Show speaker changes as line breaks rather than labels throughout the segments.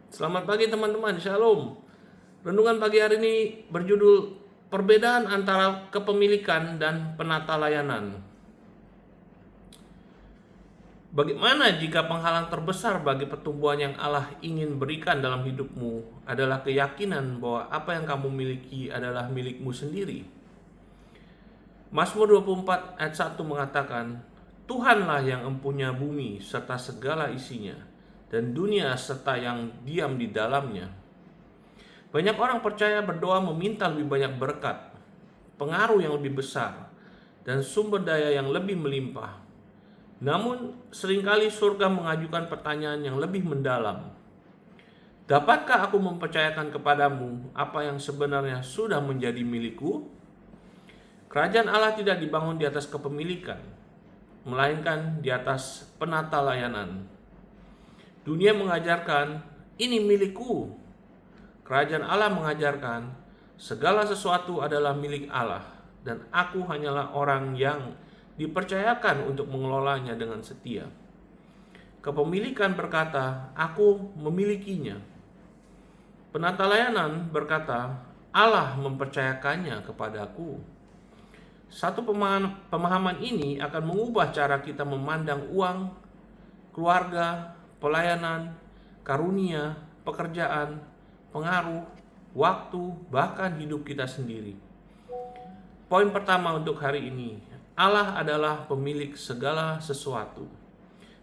Selamat pagi teman-teman, Shalom. Renungan pagi hari ini berjudul Perbedaan antara kepemilikan dan penata layanan. Bagaimana jika penghalang terbesar bagi pertumbuhan yang Allah ingin berikan dalam hidupmu adalah keyakinan bahwa apa yang kamu miliki adalah milikmu sendiri? Mazmur 24 ayat 1 mengatakan, Tuhanlah yang empunya bumi serta segala isinya, dan dunia serta yang diam di dalamnya. Banyak orang percaya berdoa meminta lebih banyak berkat, pengaruh yang lebih besar, dan sumber daya yang lebih melimpah. Namun, seringkali surga mengajukan pertanyaan yang lebih mendalam. Dapatkah aku mempercayakan kepadamu apa yang sebenarnya sudah menjadi milikku? Kerajaan Allah tidak dibangun di atas kepemilikan, melainkan di atas penata layanan. Dunia mengajarkan, ini milikku. Kerajaan Allah mengajarkan, segala sesuatu adalah milik Allah, dan aku hanyalah orang yang dipercayakan untuk mengelolanya dengan setia. Kepemilikan berkata, aku memilikinya. Penata layanan berkata, Allah mempercayakannya kepadaku. Satu pemahaman ini akan mengubah cara kita memandang uang, keluarga, pelayanan, karunia, pekerjaan, pengaruh, waktu, bahkan hidup kita sendiri. Poin pertama untuk hari ini, Allah adalah pemilik segala sesuatu.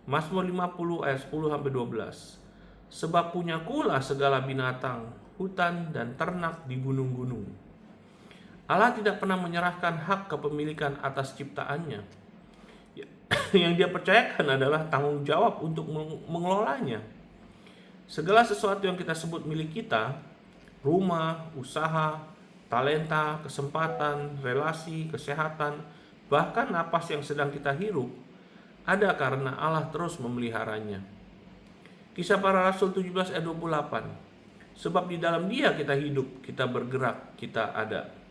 Mazmur 50 ayat 10-12. Sebab punyakulah segala binatang, hutan dan ternak di gunung-gunung. Allah tidak pernah menyerahkan hak kepemilikan atas ciptaannya. Yang dia percayakan adalah tanggung jawab untuk mengelolanya. Segala sesuatu yang kita sebut milik kita, rumah, usaha, talenta, kesempatan, relasi, kesehatan, bahkan napas yang sedang kita hirup, ada karena Allah terus memeliharanya. Kisah Para Rasul 17 ayat 28. Sebab di dalam Dia kita hidup, kita bergerak, kita ada.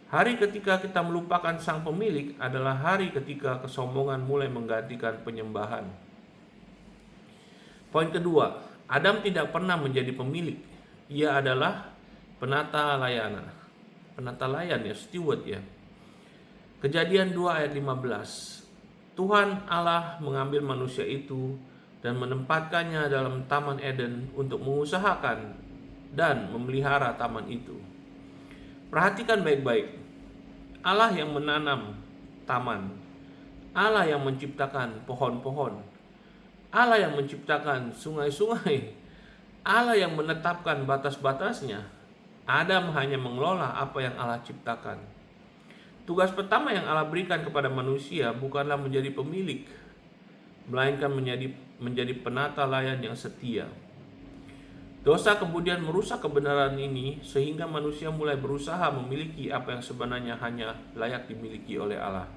Hari ketika kita melupakan sang pemilik adalah hari ketika kesombongan mulai menggantikan penyembahan. Poin kedua, Adam tidak pernah menjadi pemilik. Ia adalah penata layanan. Penata layan ya, steward ya. Kejadian 2 ayat 15. Tuhan Allah mengambil manusia itu dan menempatkannya dalam Taman Eden untuk mengusahakan dan memelihara taman itu. Perhatikan baik-baik. Allah yang menanam taman, Allah yang menciptakan pohon-pohon, Allah yang menciptakan sungai-sungai, Allah yang menetapkan batas-batasnya. Adam hanya mengelola apa yang Allah ciptakan. Tugas pertama yang Allah berikan kepada manusia bukanlah menjadi pemilik, melainkan menjadi penata layan yang setia. Dosa kemudian merusak kebenaran ini sehingga manusia mulai berusaha memiliki apa yang sebenarnya hanya layak dimiliki oleh Allah.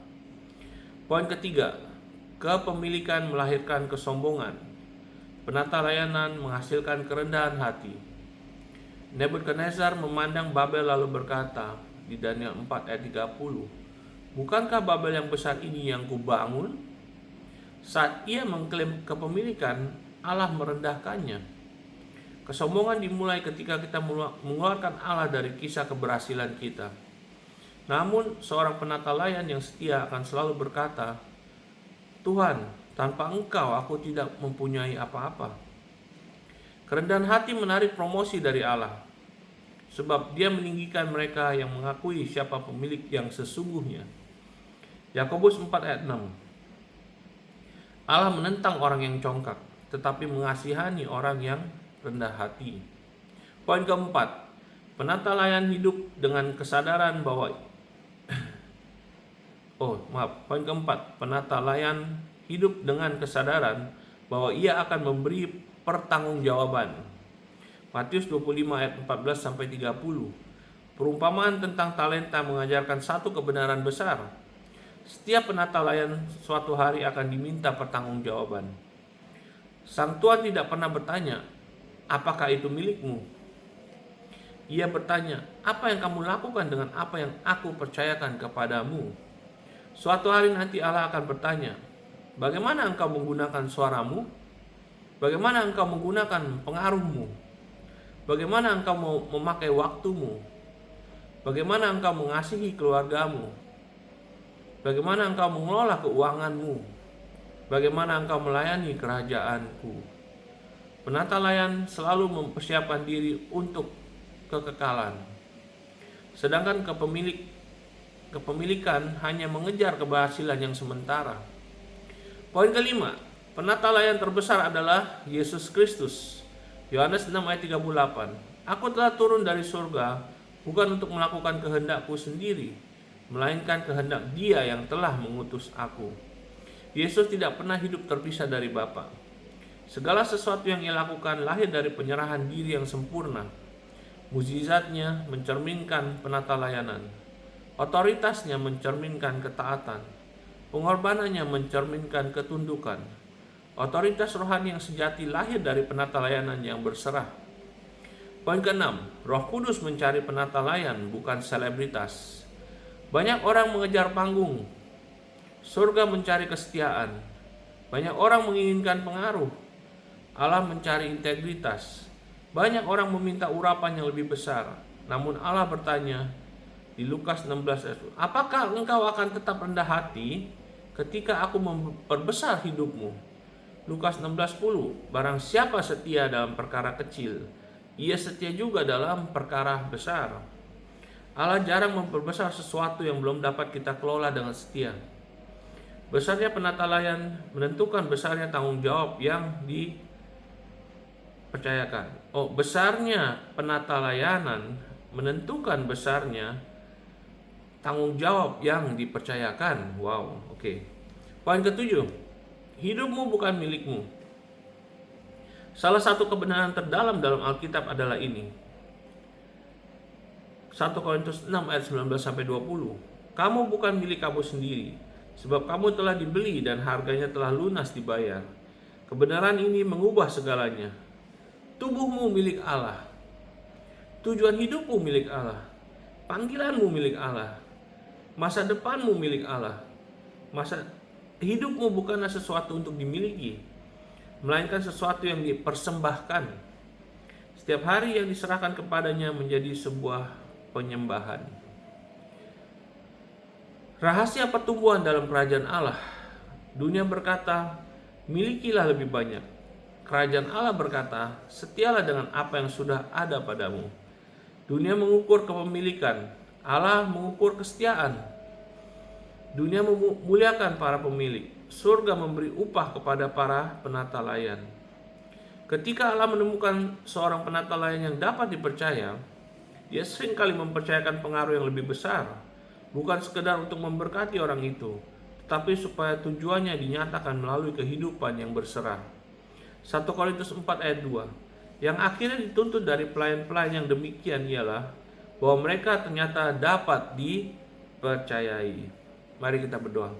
Poin ketiga, kepemilikan melahirkan kesombongan. Penata layanan menghasilkan kerendahan hati. Nebukadnezar memandang Babel lalu berkata di Daniel 4 ayat 30, bukankah Babel yang besar ini yang kubangun? Saat ia mengklaim kepemilikan, Allah merendahkannya. Kesombongan dimulai ketika kita mengeluarkan Allah dari kisah keberhasilan kita. Namun, seorang penata layan yang setia akan selalu berkata, Tuhan, tanpa Engkau aku tidak mempunyai apa-apa. Kerendahan hati menarik promosi dari Allah, sebab Dia meninggikan mereka yang mengakui siapa pemilik yang sesungguhnya. Yakobus 4 ayat 6. Allah menentang orang yang congkak, tetapi mengasihani orang yang rendah hati. Poin keempat, penata layan hidup dengan kesadaran bahwa poin keempat, penata layan hidup dengan kesadaran bahwa ia akan memberi pertanggungjawaban. Matius 25 ayat 14 sampai 30. Perumpamaan tentang talenta mengajarkan satu kebenaran besar. Setiap penata layan suatu hari akan diminta pertanggungjawaban. Sang Tuhan tidak pernah bertanya, apakah itu milikmu? Ia bertanya, apa yang kamu lakukan dengan apa yang aku percayakan kepadamu? Suatu hari nanti Allah akan bertanya, bagaimana engkau menggunakan suaramu? Bagaimana engkau menggunakan pengaruhmu? Bagaimana engkau mau memakai waktumu? Bagaimana engkau mengasihi keluargamu? Bagaimana engkau mengelola keuanganmu? Bagaimana engkau melayani kerajaanku? Penata-layan selalu mempersiapkan diri untuk kekekalan. Sedangkan kepemilikan hanya mengejar keberhasilan yang sementara. Poin kelima, penata-layan terbesar adalah Yesus Kristus. Yohanes 6 ayat 38. Aku telah turun dari surga bukan untuk melakukan kehendakku sendiri, melainkan kehendak Dia yang telah mengutus aku. Yesus tidak pernah hidup terpisah dari Bapa. Segala sesuatu yang Ia lakukan lahir dari penyerahan diri yang sempurna. Mukjizatnya mencerminkan penata-layanan. Otoritasnya mencerminkan ketaatan. Pengorbanannya mencerminkan ketundukan. Otoritas rohani yang sejati lahir dari penata-layanan yang berserah. Poin keenam, Roh Kudus mencari penata-layan, bukan selebritas. Banyak orang mengejar panggung. Surga mencari kesetiaan. Banyak orang menginginkan pengaruh. Allah mencari integritas. Banyak orang meminta urapan yang lebih besar. Namun Allah bertanya di Lukas 16 ayat, apakah engkau akan tetap rendah hati ketika aku memperbesar hidupmu? Lukas 16:10, barang siapa setia dalam perkara kecil, ia setia juga dalam perkara besar. Allah jarang memperbesar sesuatu yang belum dapat kita kelola dengan setia. Besarnya penata-layan menentukan besarnya tanggung jawab yang dipercayakan. Besarnya penata-layanan menentukan besarnya tanggung jawab yang dipercayakan. Wow, oke. Poin ketujuh, hidupmu bukan milikmu. Salah satu kebenaran terdalam dalam Alkitab adalah ini. 1 Korintus 6 ayat 19-20. Kamu bukan milik kamu sendiri, sebab kamu telah dibeli dan harganya telah lunas dibayar. Kebenaran ini mengubah segalanya. Tubuhmu milik Allah. Tujuan hidupmu milik Allah. Panggilanmu milik Allah. Masa depanmu milik Allah. Hidupmu bukanlah sesuatu untuk dimiliki, melainkan sesuatu yang dipersembahkan. Setiap hari yang diserahkan kepadanya menjadi sebuah penyembahan. Rahasia pertumbuhan dalam kerajaan Allah. Dunia berkata, milikilah lebih banyak. Kerajaan Allah berkata, setialah dengan apa yang sudah ada padamu. Dunia mengukur kepemilikan, Allah mengukur kesetiaan. Dunia memuliakan para pemilik, surga memberi upah kepada para penata-layan. Ketika Allah menemukan seorang penata-layan yang dapat dipercaya, Dia seringkali mempercayakan pengaruh yang lebih besar, bukan sekedar untuk memberkati orang itu, tetapi supaya tujuannya dinyatakan melalui kehidupan yang berserah. 1 Korintus 4 ayat 2. Yang akhirnya dituntut dari pelayan-pelayan yang demikian ialah bahwa mereka ternyata dapat dipercayai. Mari kita berdoa.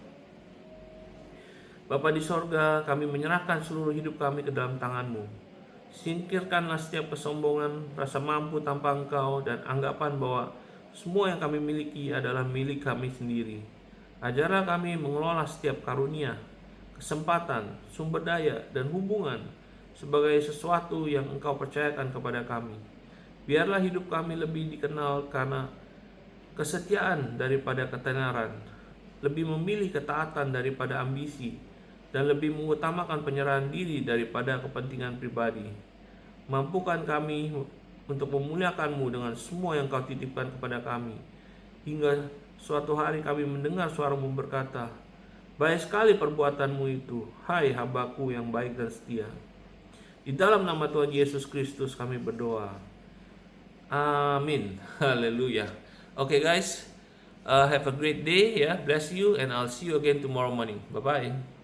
Bapa di sorga, kami menyerahkan seluruh hidup kami ke dalam tangan-Mu. Singkirkanlah setiap kesombongan, rasa mampu tanpa Engkau, dan anggapan bahwa semua yang kami miliki adalah milik kami sendiri. Ajarlah kami mengelola setiap karunia, kesempatan, sumber daya, dan hubungan sebagai sesuatu yang Engkau percayakan kepada kami. Biarlah hidup kami lebih dikenal karena kesetiaan daripada ketenaran, lebih memilih ketaatan daripada ambisi, dan lebih mengutamakan penyerahan diri daripada kepentingan pribadi. Mampukan kami untuk memuliakan-Mu dengan semua yang Kau titipkan kepada kami, hingga suatu hari kami mendengar suara-Mu berkata, baik sekali perbuatan-Mu itu, hai hambaku yang baik dan setia. Di dalam nama Tuhan Yesus Kristus kami berdoa. Amin. Haleluya. Okay guys, have a great day. Bless you, and I'll see you again tomorrow morning. Bye-bye.